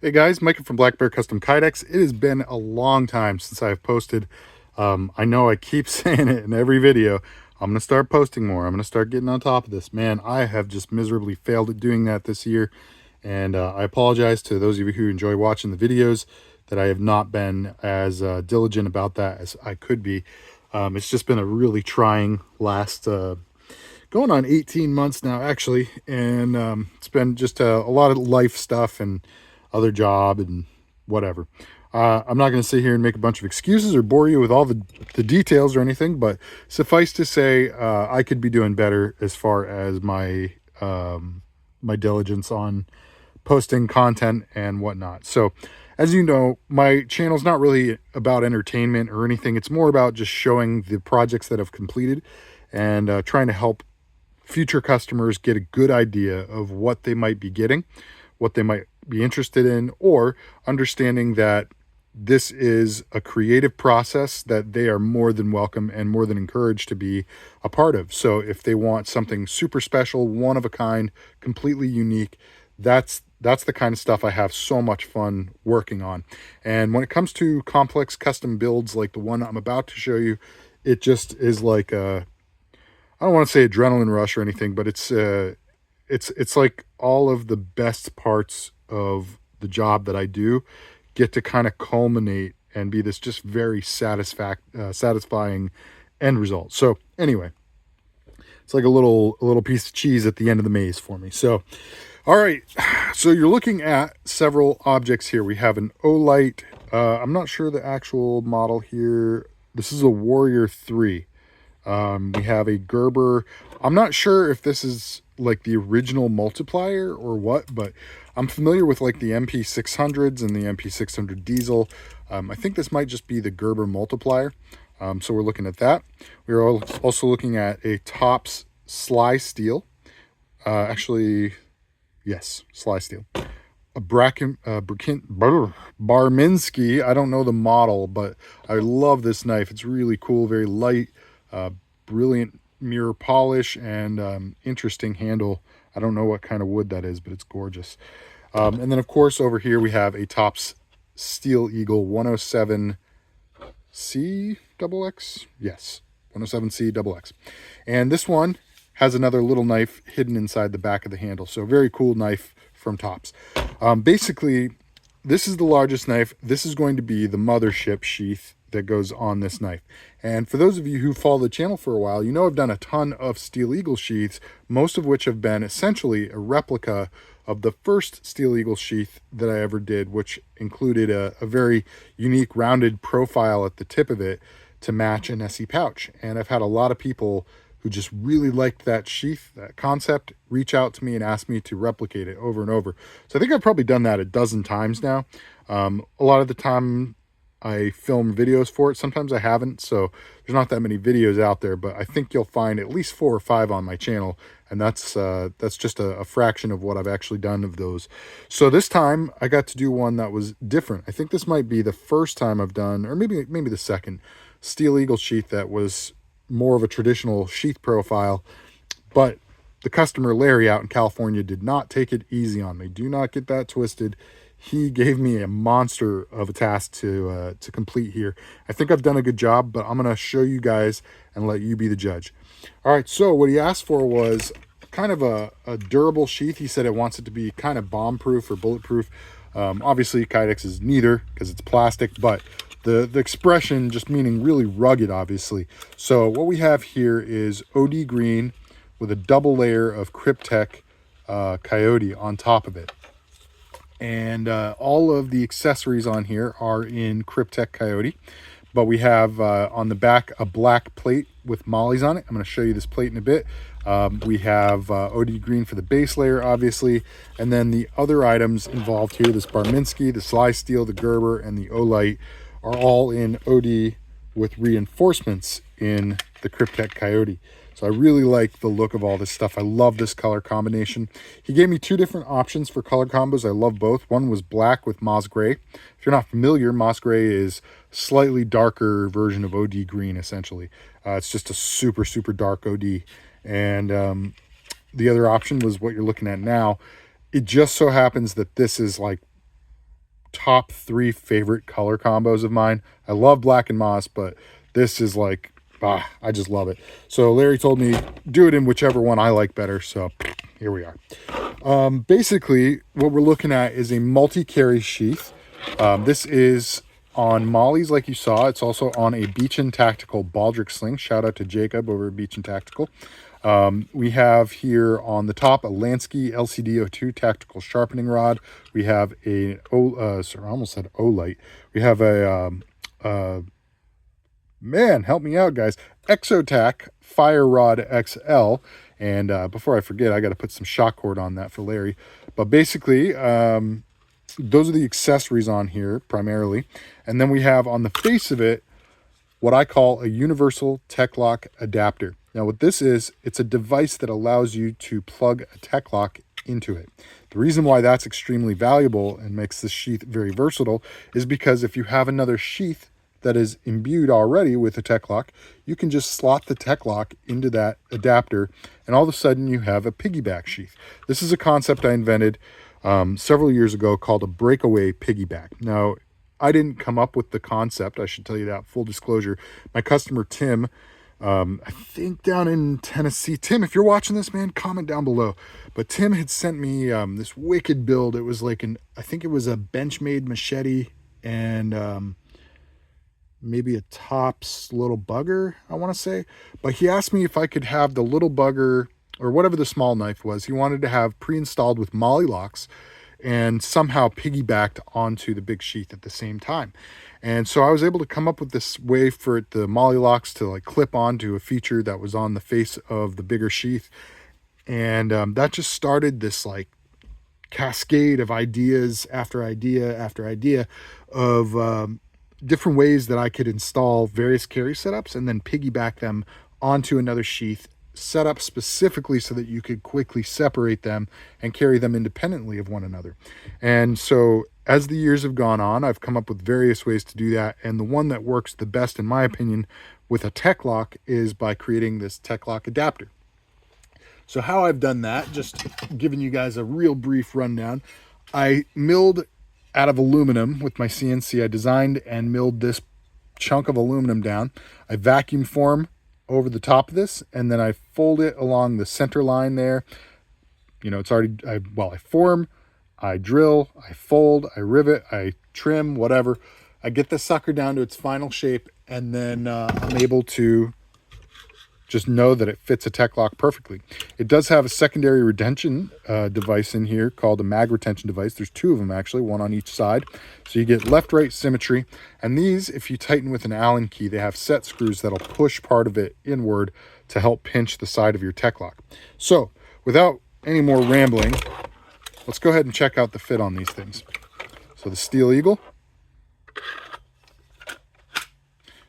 Hey guys, Mike from Black Bear Custom Kydex. It has been a long time since I've posted. I know I keep saying it in every video. I'm going to start posting more. I'm going to start getting on top of this. Man, I have just miserably failed at doing that this year. And I apologize to those of you who enjoy watching the videos that I have not been as diligent about that as I could be. It's just been a really trying last going on 18 months now, actually. And it's been just a lot of life stuff and other job and whatever. I'm not going to sit here and make a bunch of excuses or bore you with all the details or anything, but suffice to say, I could be doing better as far as my my diligence on posting content and whatnot. So, as you know, my channel's not really about entertainment or anything. It's more about just showing the projects that I've completed and trying to help future customers get a good idea of what they might be getting, what they might be interested in, or understanding that this is a creative process that they are more than welcome and more than encouraged to be a part of. So if they want something super special, one of a kind, completely unique, that's the kind of stuff I have so much fun working on. And when it comes to complex custom builds like the one I'm about to show you, it just is like a, I don't want to say adrenaline rush or anything, but it's like all of the best parts of the job that I do get to kind of culminate and be this just very satisfying end result. So anyway, it's like a little piece of cheese at the end of the maze for me. So, all right. So you're looking at several objects here. We have an Olight. I'm not sure the actual model here. This is a Warrior 3. We have a Gerber. I'm not sure if this is like the original multiplier or what, but I'm familiar with like the MP600s and the MP600 diesel. I think this might just be the Gerber multiplier. So we're looking at that. We're also looking at a Tops Sly Steel. Actually, yes, Sly Steel. A Barminski. I don't know the model, but I love this knife. It's really cool, very light, brilliant mirror polish, and interesting handle. I don't know what kind of wood that is, but it's gorgeous. And then, of course, over here we have a Tops Steel Eagle 107C XX. Yes, 107C XX. And this one has another little knife hidden inside the back of the handle. So very cool knife from Tops. Basically, this is the largest knife. This is going to be the mothership sheath that goes on this knife. And for those of you who follow the channel for a while, you know I've done a ton of Steel Eagle sheaths, most of which have been essentially a replica of the first Steel Eagle sheath that I ever did, which included a very unique rounded profile at the tip of it to match an SE pouch. And I've had a lot of people who just really liked that sheath, that concept, reach out to me and ask me to replicate it over and over. So I think I've probably done that a dozen times now. A lot of the time I film videos for it. Sometimes I haven't, so there's not that many videos out there, but I think you'll find at least 4 or 5 on my channel, and that's just a fraction of what I've actually done of those. So this time I got to do one that was different. I think this might be the first time I've done, or maybe the second, Steel Eagle sheath that was more of a traditional sheath profile, but the customer Larry out in California did not take it easy on me. Do not get that twisted. He gave me a monster of a task to complete here. I think I've done a good job, but I'm going to show you guys and let you be the judge. All right, so what he asked for was kind of a durable sheath. He said it wants it to be kind of bomb-proof or bulletproof. Obviously, Kydex is neither because it's plastic, but the expression just meaning really rugged, obviously. So what we have here is OD green with a double layer of Kryptek Coyote on top of it. And all of the accessories on here are in Kryptek Coyote, but we have on the back a black plate with mollies on it. I'm going to show you this plate in a bit. We have OD green for the base layer, obviously, and then the other items involved here, this Barminski, the Sly Steel, the Gerber, and the Olight, are all in OD with reinforcements in the Kryptek Coyote. So I really like the look of all this stuff. I love this color combination. He gave me 2 different options for color combos. I love both. One was black with moss gray. If you're not familiar, moss gray is slightly darker version of OD green, essentially. It's just a super, super dark OD. And the other option was what you're looking at now. It just so happens that this is like top 3 favorite color combos of mine. I love black and moss, but this is like, I just love it. So Larry told me do it in whichever one I like better. So here we are. Basically, what we're looking at is a multi-carry sheath. This is on Molly's, like you saw. It's also on a Beach and Tactical Baldric sling. Shout out to Jacob over at Beach and Tactical. We have here on the top a Lansky LCD02 tactical sharpening rod. We have I almost said Olight. We have a man, help me out, guys, Exotac Fire Rod XL. And before I forget, I got to put some shock cord on that for Larry. But basically, those are the accessories on here primarily. And then we have on the face of it what I call a universal tech lock adapter. Now what this is, it's a device that allows you to plug a tech lock into it. The reason why that's extremely valuable and makes this sheath very versatile is because if you have another sheath that is imbued already with a tech lock, you can just slot the tech lock into that adapter and all of a sudden you have a piggyback sheath. This is a concept I invented several years ago called a breakaway piggyback. Now, I didn't come up with the concept, I should tell you that, full disclosure. My customer, Tim, I think down in Tennessee. Tim, if you're watching this, man, comment down below. But Tim had sent me this wicked build. It was like I think it was a Benchmade machete and maybe a Tops little bugger, I want to say. But he asked me if I could have the little bugger or whatever the small knife was. He wanted to have pre-installed with molly locks and somehow piggybacked onto the big sheath at the same time. And so I was able to come up with this way for the molly locks to like clip onto a feature that was on the face of the bigger sheath. And that just started this like cascade of ideas after idea after idea of different ways that I could install various carry setups and then piggyback them onto another sheath set up specifically so that you could quickly separate them and carry them independently of one another. And so as the years have gone on, I've come up with various ways to do that. And the one that works the best, in my opinion, with a tech lock is by creating this tech lock adapter. So how I've done that, just giving you guys a real brief rundown. I milled out of aluminum with my CNC. I designed and milled this chunk of aluminum down. I vacuum form over the top of this, and then I fold it along the center line there. You know, it's already, I form, I drill, I fold, I rivet, I trim, whatever. I get this sucker down to its final shape, and then I'm able to just know that it fits a tech lock perfectly. It does have a secondary retention device in here called a mag retention device. There's 2 of them actually, one on each side. So you get left-right symmetry. And these, if you tighten with an Allen key, they have set screws that'll push part of it inward to help pinch the side of your tech lock. So without any more rambling, let's go ahead and check out the fit on these things. So the Steel Eagle.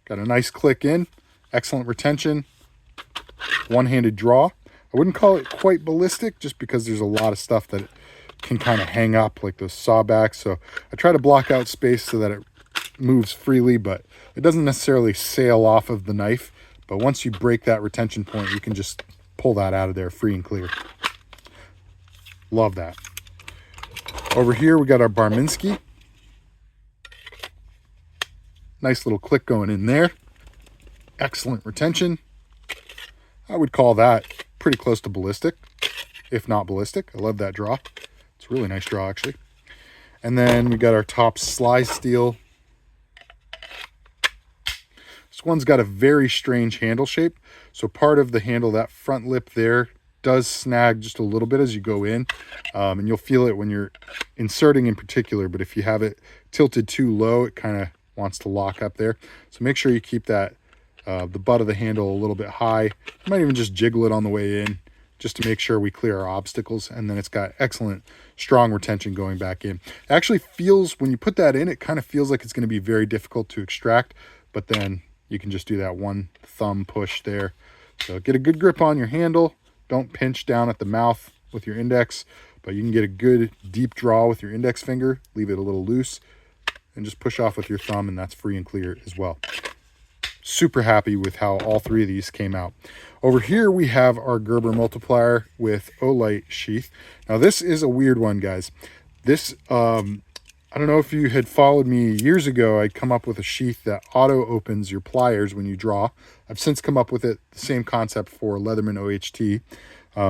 Got a nice click in, excellent retention. One-handed draw. I wouldn't call it quite ballistic just because there's a lot of stuff that can kind of hang up like those sawbacks. So I try to block out space so that it moves freely, but it doesn't necessarily sail off of the knife. But once you break that retention point, you can just pull that out of there free and clear. Love that. Over here, we got our Barminski. Nice little click going in there. Excellent retention. I would call that pretty close to ballistic, if not ballistic. I love that draw. It's a really nice draw, actually. And then we got our top Sly Steel. This one's got a very strange handle shape. So part of the handle, that front lip there, does snag just a little bit as you go in. And you'll feel it when you're inserting in particular. But if you have it tilted too low, it kind of wants to lock up there. So make sure you keep that the butt of the handle a little bit high. You might even just jiggle it on the way in just to make sure we clear our obstacles. And then it's got excellent strong retention going back in. It actually feels, when you put that in, it kind of feels like it's going to be very difficult to extract, but then you can just do that one thumb push there. So get a good grip on your handle. Don't pinch down at the mouth with your index, but you can get a good deep draw with your index finger. Leave it a little loose and just push off with your thumb, and that's free and clear as well. Super happy with how all 3 of these came out. Over here we have our Gerber multiplier with Olight sheath. Now this is a weird one, guys. This I don't know if you had followed me years ago, I'd come up with a sheath that auto opens your pliers when you draw. I've since come up with it, the same concept for Leatherman OHT,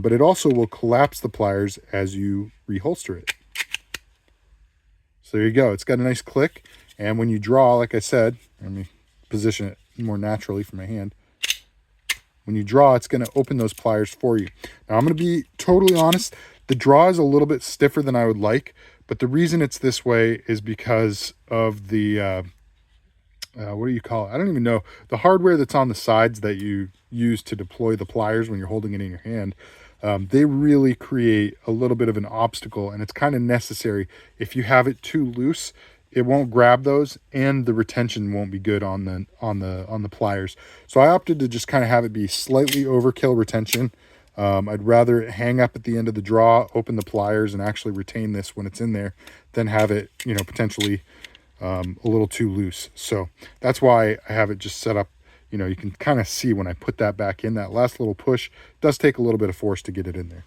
but it also will collapse the pliers as you reholster it. So there you go. It's got a nice click. And when you draw, like I said, let me position it more naturally for my hand. When you draw, it's going to open those pliers for you. Now, I'm going to be totally honest. The draw is a little bit stiffer than I would like, but the reason it's this way is because of the, what do you call it? I don't even know. The hardware that's on the sides that you use to deploy the pliers when you're holding it in your hand, they really create a little bit of an obstacle, and it's kind of necessary. If you have it too loose, it won't grab those, and the retention won't be good on the pliers. So I opted to just kind of have it be slightly overkill retention. I'd rather it hang up at the end of the draw, open the pliers, and actually retain this when it's in there, than have it, you know, potentially a little too loose. So that's why I have it just set up. You know, you can kind of see when I put that back in, that last little push does take a little bit of force to get it in there.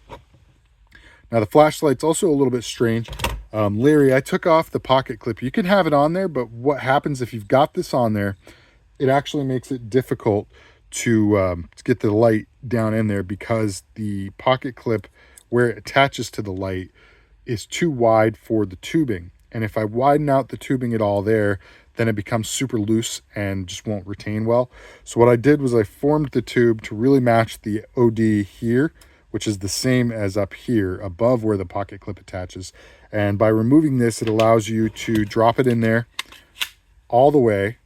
Now the flashlight's also a little bit strange. Larry, I took off the pocket clip. You can have it on there, but what happens if you've got this on there, it actually makes it difficult to get the light down in there, because the pocket clip where it attaches to the light is too wide for the tubing. And if I widen out the tubing at all there, then it becomes super loose and just won't retain well. So what I did was I formed the tube to really match the OD here, which is the same as up here above where the pocket clip attaches. And by removing this, it allows you to drop it in there all the way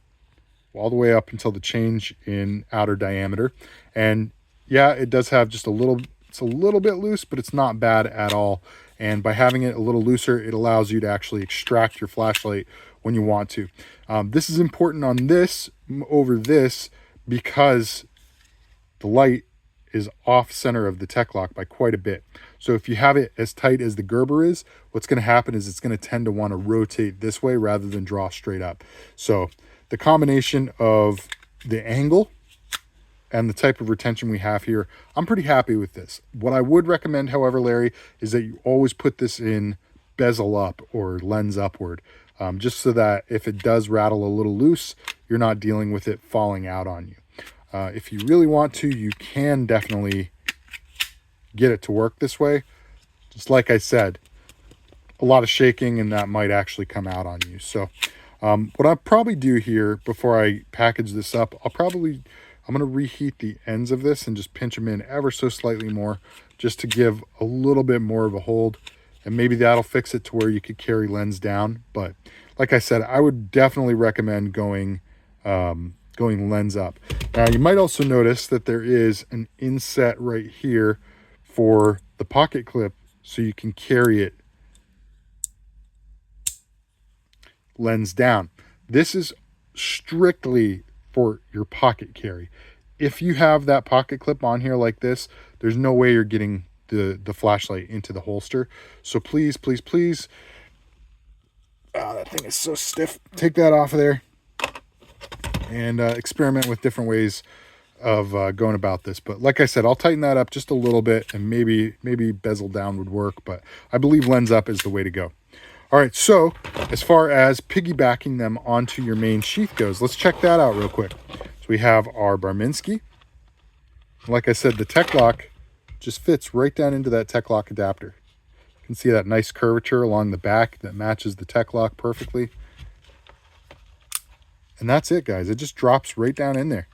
up until the change in outer diameter. And yeah, it does have just it's a little bit loose, but it's not bad at all. And by having it a little looser, it allows you to actually extract your flashlight when you want to. This is important on this over this, because the light is off center of the tech lock by quite a bit. So if you have it as tight as the Gerber is, what's going to happen is it's going to tend to want to rotate this way rather than draw straight up. So the combination of the angle and the type of retention we have here, I'm pretty happy with this. What I would recommend, however, Larry, is that you always put this in bezel up or lens upward, just so that if it does rattle a little loose, you're not dealing with it falling out on you. If you really want to, you can definitely get it to work this way. Just like I said, a lot of shaking and that might actually come out on you. So what I'll probably do here before I package this up, I'm going to reheat the ends of this and just pinch them in ever so slightly more, just to give a little bit more of a hold. And maybe that'll fix it to where you could carry lens down. But like I said, I would definitely recommend going lens up. Now you might also notice that there is an inset right here for the pocket clip, so you can carry it lens down. This is strictly for your pocket carry. If you have that pocket clip on here like this, there's no way you're getting the flashlight into the holster. So please, please, please, that thing is so stiff. Take that off of there and experiment with different ways of going about this. But like I said, I'll tighten that up just a little bit, and maybe bezel down would work, but I believe lens up is the way to go. All right, so as far as piggybacking them onto your main sheath goes, let's check that out real quick. So we have our Barminski. Like I said, the tech lock just fits right down into that tech lock adapter. You can see that nice curvature along the back that matches the tech lock perfectly. And that's it, guys. It just drops right down in there.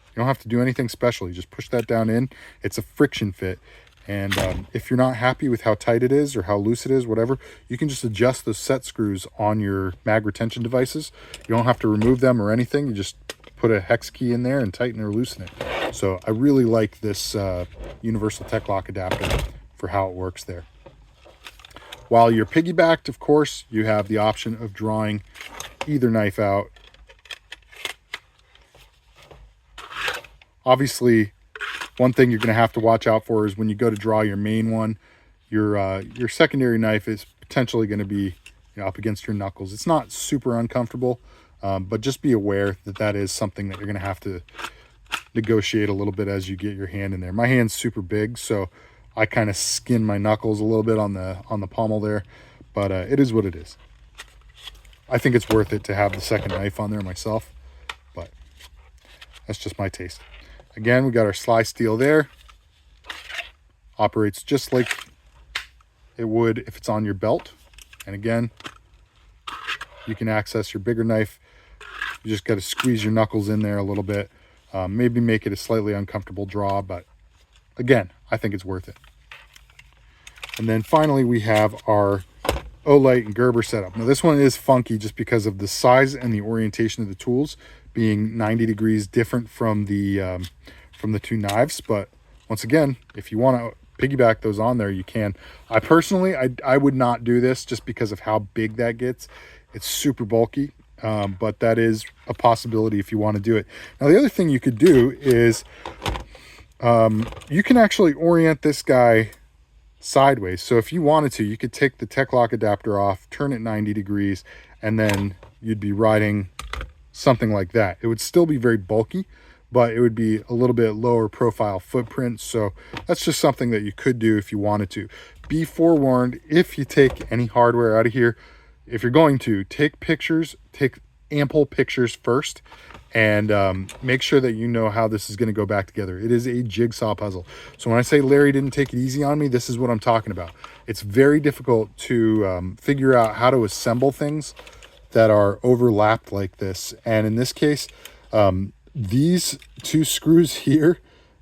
You don't have to do anything special. You just push that down in. It's a friction fit. And if you're not happy with how tight it is or how loose it is, whatever, you can just adjust those set screws on your mag retention devices. You don't have to remove them or anything. You just put a hex key in there and tighten or loosen it. So I really like this universal tech lock adapter for how it works there. While you're piggybacked, of course, you have the option of drawing either knife out. Obviously, one thing you're going to have to watch out for is when you go to draw your main one, your secondary knife is potentially going to be, up against your knuckles. It's not super uncomfortable, but just be aware that that is something that you're going to have to negotiate a little bit as you get your hand in there. My hand's super big, so I kind of skin my knuckles a little bit on the pommel there, but it is what it is. I think it's worth it to have the second knife on there myself, but that's just my taste. Again, we got our sly steel there. Operates just like it would if it's on your belt. And again, you can access your bigger knife. You just got to squeeze your knuckles in there a little bit. Maybe make it a slightly uncomfortable draw, but again, I think it's worth it. And then finally, we have our Olight and Gerber setup. Now this one is funky just because of the size and the orientation of the tools being 90 degrees different from the two knives. But once again, if you want to piggyback those on there, you can. I personally, I would not do this just because of how big that gets. It's super bulky, but that is a possibility if you want to do it. Now the other thing you could do is you can actually orient this guy sideways. So if you wanted to, you could take the tech lock adapter off, turn it 90 degrees, and then you'd be riding something like that. It would still be very bulky, but it would be a little bit lower profile footprint. So that's just something that you could do if you wanted to. Be forewarned, if you take any hardware out of here, if you're going to take pictures, take ample pictures first, and make sure that you know how this is going to go back together. It is a jigsaw puzzle. So when I say Larry didn't take it easy on me, this is what I'm talking about. It's very difficult to figure out how to assemble things that are overlapped like this. And in this case, these two screws here,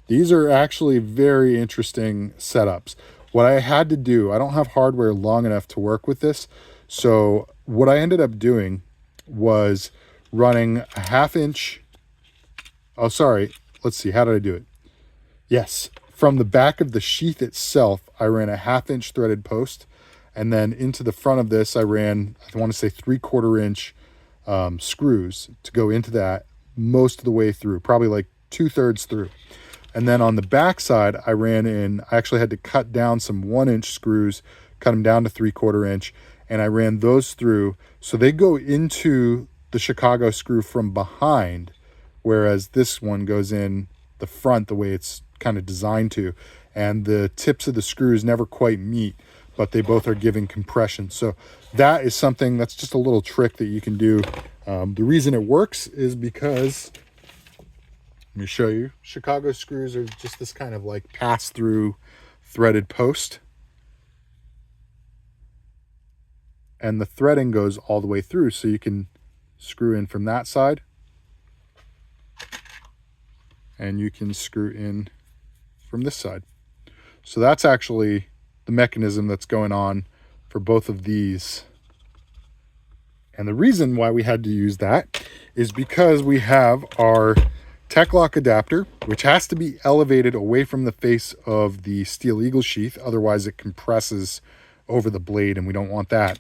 these are actually very interesting setups. What I had to do, I don't have hardware long enough to work with this. So what I ended up doing was running a 1/2 inch. Oh, sorry. Let's see. How did I do it? Yes. From the back of the sheath itself, I ran a 1/2 inch threaded post. And then into the front of this, I ran, I want to say 3/4 inch screws to go into that most of the way through, probably like 2/3 through. And then on the back side, I ran in, I actually had to cut down some 1 inch screws, cut them down to 3/4 inch. And I ran those through. So they go into the Chicago screw from behind, whereas this one goes in the front the way it's kind of designed to. And the tips of the screws never quite meet, but they both are giving compression. So that is something that's just a little trick that you can do. The reason it works is because, let me show you, Chicago screws are just this kind of like pass-through threaded post. And the threading goes all the way through, so you can screw in from that side, and you can screw in from this side. So that's actually the mechanism that's going on for both of these. And the reason why we had to use that is because we have our tech lock adapter, which has to be elevated away from the face of the Steel Eagle sheath, otherwise it compresses over the blade, and we don't want that.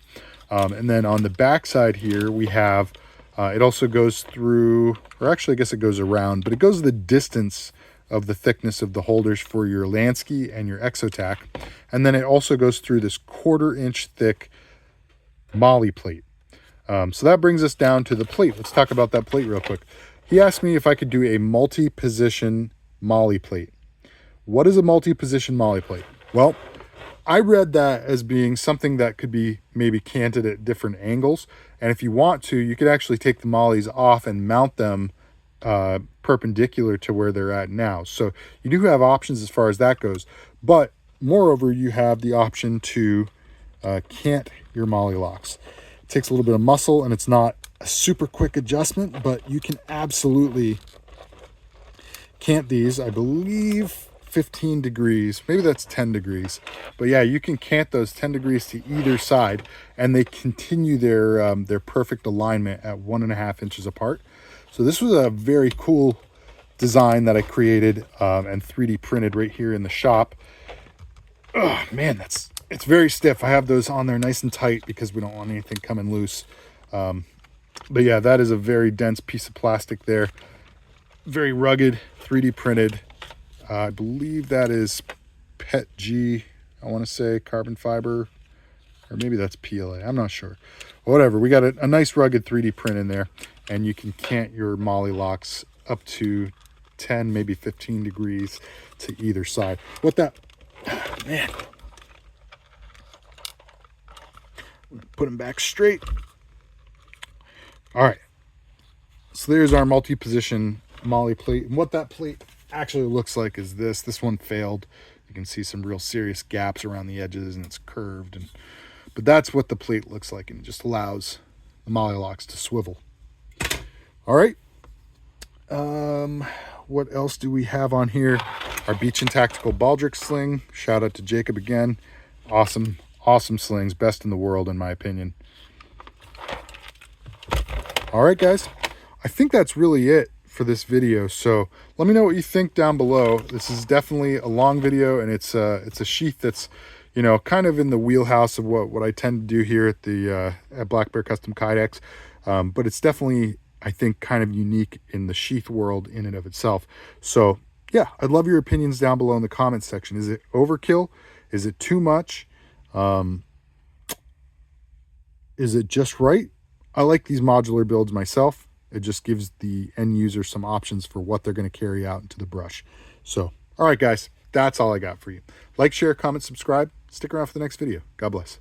And then on the back side here, we have, it also goes through, or actually I guess it goes around, but it goes the distance of the thickness of the holders for your Lansky and your Exotac. And then it also goes through this 1/4 inch thick molly plate. So that brings us down to the plate. Let's talk about that plate real quick. He asked me if I could do a multi-position molly plate. What is a multi-position molly plate? Well, I read that as being something that could be maybe canted at different angles. And if you want to, you could actually take the mollies off and mount them perpendicular to where they're at now. So you do have options as far as that goes. But moreover, you have the option to cant your molly locks. It takes a little bit of muscle, and it's not a super quick adjustment, but you can absolutely cant these, I believe 15 degrees, maybe that's 10 degrees, but yeah, you can cant those 10 degrees to either side, and they continue their perfect alignment at 1.5 inches apart. So this was a very cool design that I created and 3D printed right here in the shop. Oh man, it's very stiff. I have those on there nice and tight because we don't want anything coming loose. But yeah, that is a very dense piece of plastic there, very rugged, 3D printed. I believe that is PET G, I want to say, carbon fiber, or maybe that's PLA, I'm not sure. Whatever, we got a nice rugged 3D print in there, and you can cant your molly locks up to 10, maybe 15 degrees to either side. What that, man, put them back straight. All right, so there's our multi-position MOLLE plate. And what that plate actually looks like is this. This one failed. You can see some real serious gaps around the edges, and it's curved. But that's what the plate looks like, and it just allows the MOLLE locks to swivel. All right. What else do we have on here? Our Beach and Tactical Baldric sling. Shout out to Jacob again. Awesome slings. Best in the world, in my opinion. All right, guys. I think that's really it for this video. So let me know what you think down below. This is definitely a long video, and it's a sheath that's, you know, kind of in the wheelhouse of what I tend to do here at the at Black Bear Custom Kydex. But it's definitely, I think, kind of unique in the sheath world in and of itself. So yeah, I'd love your opinions down below in the comments section. Is it overkill? Is it too much? Is it just right? I like these modular builds myself. It just gives the end user some options for what they're going to carry out into the brush. So, all right, guys, that's all I got for you. Like, share, comment, subscribe. Stick around for the next video. God bless.